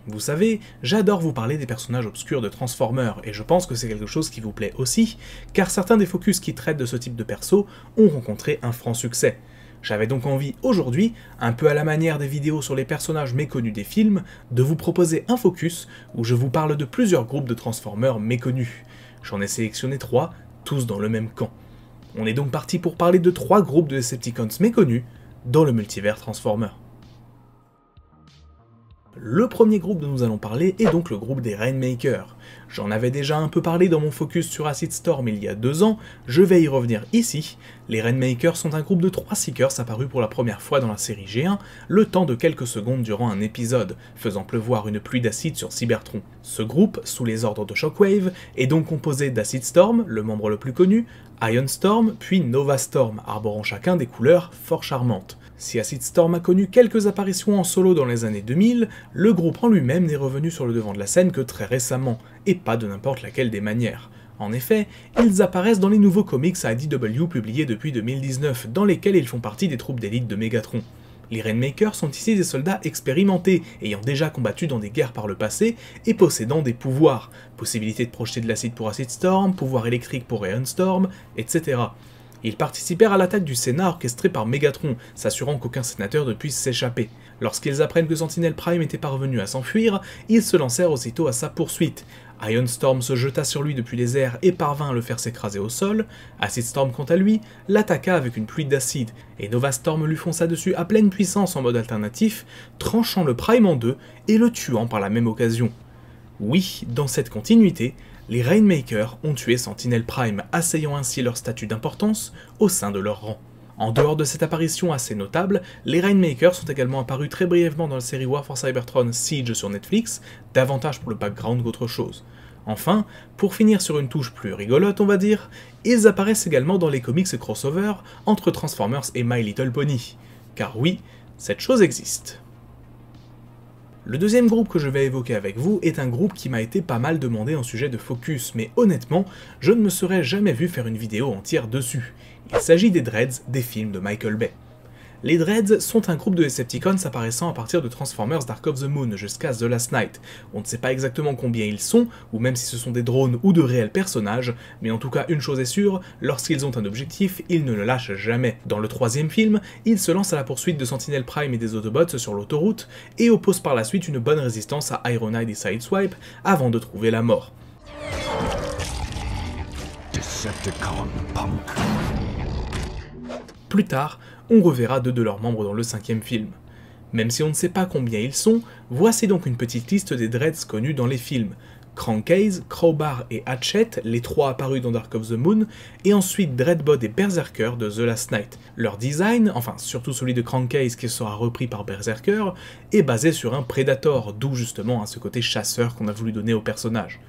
Vous savez, j'adore vous parler des personnages obscurs de Transformers, et je pense que c'est quelque chose qui vous plaît aussi, car certains des focus qui traitent de ce type de perso ont rencontré un franc succès. J'avais donc envie aujourd'hui, un peu à la manière des vidéos sur les personnages méconnus des films, de vous proposer un focus où je vous parle de plusieurs groupes de Transformers méconnus. J'en ai sélectionné 3, tous dans le même camp. On est donc parti pour parler de 3 groupes de Decepticons méconnus dans le multivers Transformers. Le premier groupe dont nous allons parler est donc le groupe des Rainmakers. J'en avais déjà un peu parlé dans mon focus sur Acid Storm il y a 2 ans, je vais y revenir ici. Les Rainmakers sont un groupe de 3 Seekers apparus pour la première fois dans la série G1, le temps de quelques secondes durant un épisode, faisant pleuvoir une pluie d'acide sur Cybertron. Ce groupe, sous les ordres de Shockwave, est donc composé d'Acid Storm, le membre le plus connu, Ion Storm, puis Nova Storm, arborant chacun des couleurs fort charmantes. Si Acid Storm a connu quelques apparitions en solo dans les années 2000, le groupe en lui-même n'est revenu sur le devant de la scène que très récemment, et pas de n'importe laquelle des manières. En effet, ils apparaissent dans les nouveaux comics à IDW publiés depuis 2019, dans lesquels ils font partie des troupes d'élite de Megatron. Les Rainmakers sont ici des soldats expérimentés, ayant déjà combattu dans des guerres par le passé, et possédant des pouvoirs, possibilité de projeter de l'acide pour Acid Storm, pouvoir électrique pour Ion Storm, etc. Ils participèrent à l'attaque du Sénat orchestrée par Megatron, s'assurant qu'aucun sénateur ne puisse s'échapper. Lorsqu'ils apprennent que Sentinel Prime était parvenu à s'enfuir, ils se lancèrent aussitôt à sa poursuite. Ion Storm se jeta sur lui depuis les airs et parvint à le faire s'écraser au sol. Acid Storm, quant à lui, l'attaqua avec une pluie d'acide, et Nova Storm lui fonça dessus à pleine puissance en mode alternatif, tranchant le Prime en deux et le tuant par la même occasion. Oui, dans cette continuité, les Rainmakers ont tué Sentinel Prime, asseyant ainsi leur statut d'importance au sein de leur rang. En dehors de cette apparition assez notable, les Rainmakers sont également apparus très brièvement dans la série War for Cybertron Siege sur Netflix, davantage pour le background qu'autre chose. Enfin, pour finir sur une touche plus rigolote on va dire, ils apparaissent également dans les comics crossover entre Transformers et My Little Pony. Car oui, cette chose existe. Le deuxième groupe que je vais évoquer avec vous est un groupe qui m'a été pas mal demandé en sujet de focus, mais honnêtement, je ne me serais jamais vu faire une vidéo entière dessus. Il s'agit des Dreads des films de Michael Bay. Les Dreads sont un groupe de Decepticons apparaissant à partir de Transformers Dark of the Moon jusqu'à The Last Night. On ne sait pas exactement combien ils sont, ou même si ce sont des drones ou de réels personnages, mais en tout cas une chose est sûre, lorsqu'ils ont un objectif, ils ne le lâchent jamais. Dans le troisième film, ils se lancent à la poursuite de Sentinel Prime et des Autobots sur l'autoroute, et opposent par la suite une bonne résistance à Ironhide et Sideswipe, avant de trouver la mort. Decepticon punk. Plus tard, on reverra 2 de leurs membres dans le 5e film. Même si on ne sait pas combien ils sont, voici donc une petite liste des Dreads connus dans les films. Crankcase, Crowbar et Hatchet, les 3 apparus dans Dark of the Moon, et ensuite Dreadbot et Berserker de The Last Night. Leur design, enfin surtout celui de Crankcase qui sera repris par Berserker, est basé sur un Predator, d'où justement à ce côté chasseur qu'on a voulu donner au personnage.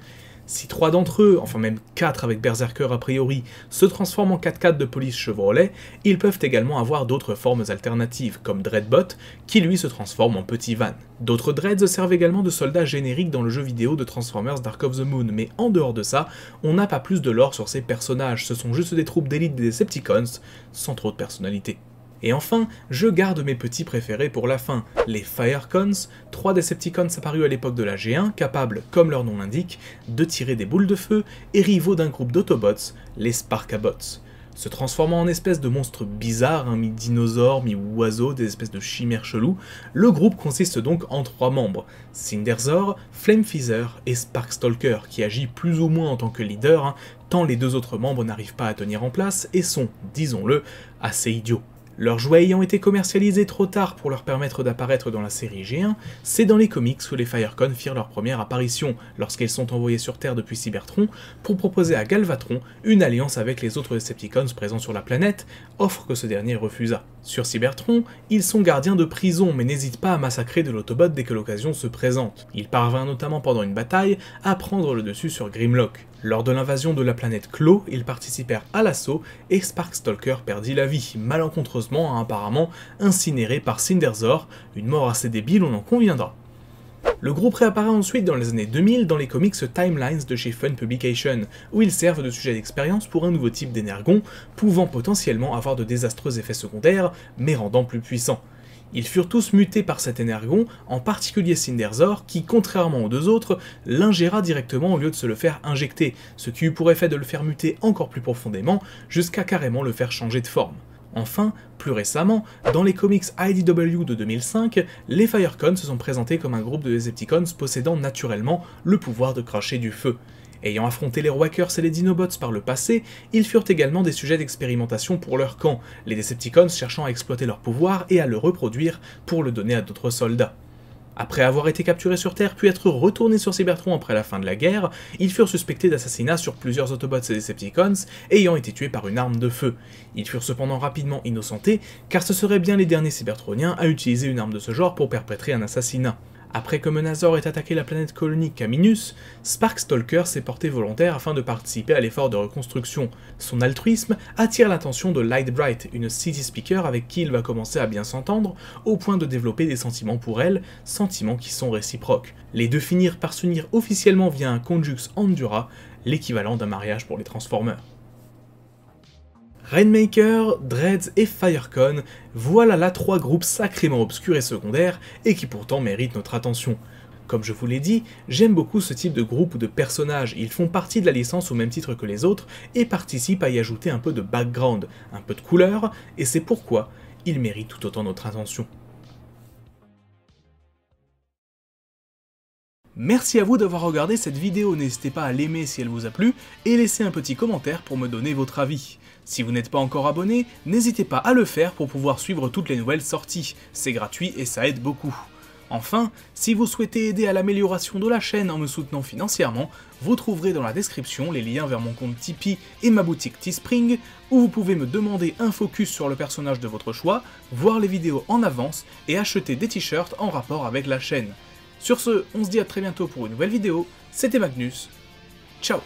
Si 3 d'entre eux, enfin même 4 avec Berserker a priori, se transforment en 4x4 de police Chevrolet, ils peuvent également avoir d'autres formes alternatives, comme Dreadbot, qui lui se transforme en petit van. D'autres Dreads servent également de soldats génériques dans le jeu vidéo de Transformers Dark of the Moon, mais en dehors de ça, on n'a pas plus de lore sur ces personnages, ce sont juste des troupes d'élite des Decepticons, sans trop de personnalité. Et enfin, je garde mes petits préférés pour la fin, les Firecons, 3 Decepticons apparus à l'époque de la G1, capables, comme leur nom l'indique, de tirer des boules de feu, et rivaux d'un groupe d'Autobots, les Sparkabots. Se transformant en espèces de monstres bizarres, mi-dinosaures, mi-oiseaux, des espèces de chimères chelous, le groupe consiste donc en 3 membres, Cinderzor, Flamepheather et Sparkstalker, qui agit plus ou moins en tant que leader, tant les 2 autres membres n'arrivent pas à tenir en place et sont, disons-le, assez idiots. Leurs jouets ayant été commercialisés trop tard pour leur permettre d'apparaître dans la série G1, c'est dans les comics que les Firecon firent leur première apparition, lorsqu'ils sont envoyés sur Terre depuis Cybertron, pour proposer à Galvatron une alliance avec les autres Decepticons présents sur la planète, offre que ce dernier refusa. Sur Cybertron, ils sont gardiens de prison mais n'hésitent pas à massacrer de l'Autobot dès que l'occasion se présente. Il parvint notamment pendant une bataille à prendre le dessus sur Grimlock. Lors de l'invasion de la planète Clo, ils participèrent à l'assaut et Sparkstalker perdit la vie, malencontreusement apparemment incinéré par Cinderzor, une mort assez débile on en conviendra. Le groupe réapparaît ensuite dans les années 2000 dans les comics Timelines de chez Fun Publication, où ils servent de sujet d'expérience pour un nouveau type d'énergon, pouvant potentiellement avoir de désastreux effets secondaires, mais rendant plus puissant. Ils furent tous mutés par cet énergon, en particulier Cinderzor, qui, contrairement aux deux autres, l'ingéra directement au lieu de se le faire injecter, ce qui eut pour effet de le faire muter encore plus profondément, jusqu'à carrément le faire changer de forme. Enfin, plus récemment, dans les comics IDW de 2005, les Firecon se sont présentés comme un groupe de Decepticons possédant naturellement le pouvoir de cracher du feu. Ayant affronté les Rockers et les Dinobots par le passé, ils furent également des sujets d'expérimentation pour leur camp, les Decepticons cherchant à exploiter leur pouvoir et à le reproduire pour le donner à d'autres soldats. Après avoir été capturés sur Terre puis être retournés sur Cybertron après la fin de la guerre, ils furent suspectés d'assassinat sur plusieurs Autobots et Decepticons ayant été tués par une arme de feu. Ils furent cependant rapidement innocentés, car ce seraient bien les derniers Cybertroniens à utiliser une arme de ce genre pour perpétrer un assassinat. Après que Menazor ait attaqué la planète colonique Caminus, Sparkstalker s'est porté volontaire afin de participer à l'effort de reconstruction. Son altruisme attire l'attention de Lightbright, une City Speaker avec qui il va commencer à bien s'entendre, au point de développer des sentiments pour elle, sentiments qui sont réciproques. Les deux finirent par s'unir officiellement via un Conjux Endura, l'équivalent d'un mariage pour les Transformers. Rainmaker, Dreads et Firecon, voilà là 3 groupes sacrément obscurs et secondaires, et qui pourtant méritent notre attention. Comme je vous l'ai dit, j'aime beaucoup ce type de groupe ou de personnages, ils font partie de la licence au même titre que les autres, et participent à y ajouter un peu de background, un peu de couleur, et c'est pourquoi ils méritent tout autant notre attention. Merci à vous d'avoir regardé cette vidéo, n'hésitez pas à l'aimer si elle vous a plu, et laissez un petit commentaire pour me donner votre avis. Si vous n'êtes pas encore abonné, n'hésitez pas à le faire pour pouvoir suivre toutes les nouvelles sorties, c'est gratuit et ça aide beaucoup. Enfin, si vous souhaitez aider à l'amélioration de la chaîne en me soutenant financièrement, vous trouverez dans la description les liens vers mon compte Tipeee et ma boutique Teespring, où vous pouvez me demander un focus sur le personnage de votre choix, voir les vidéos en avance et acheter des t-shirts en rapport avec la chaîne. Sur ce, on se dit à très bientôt pour une nouvelle vidéo, c'était Magnus, ciao.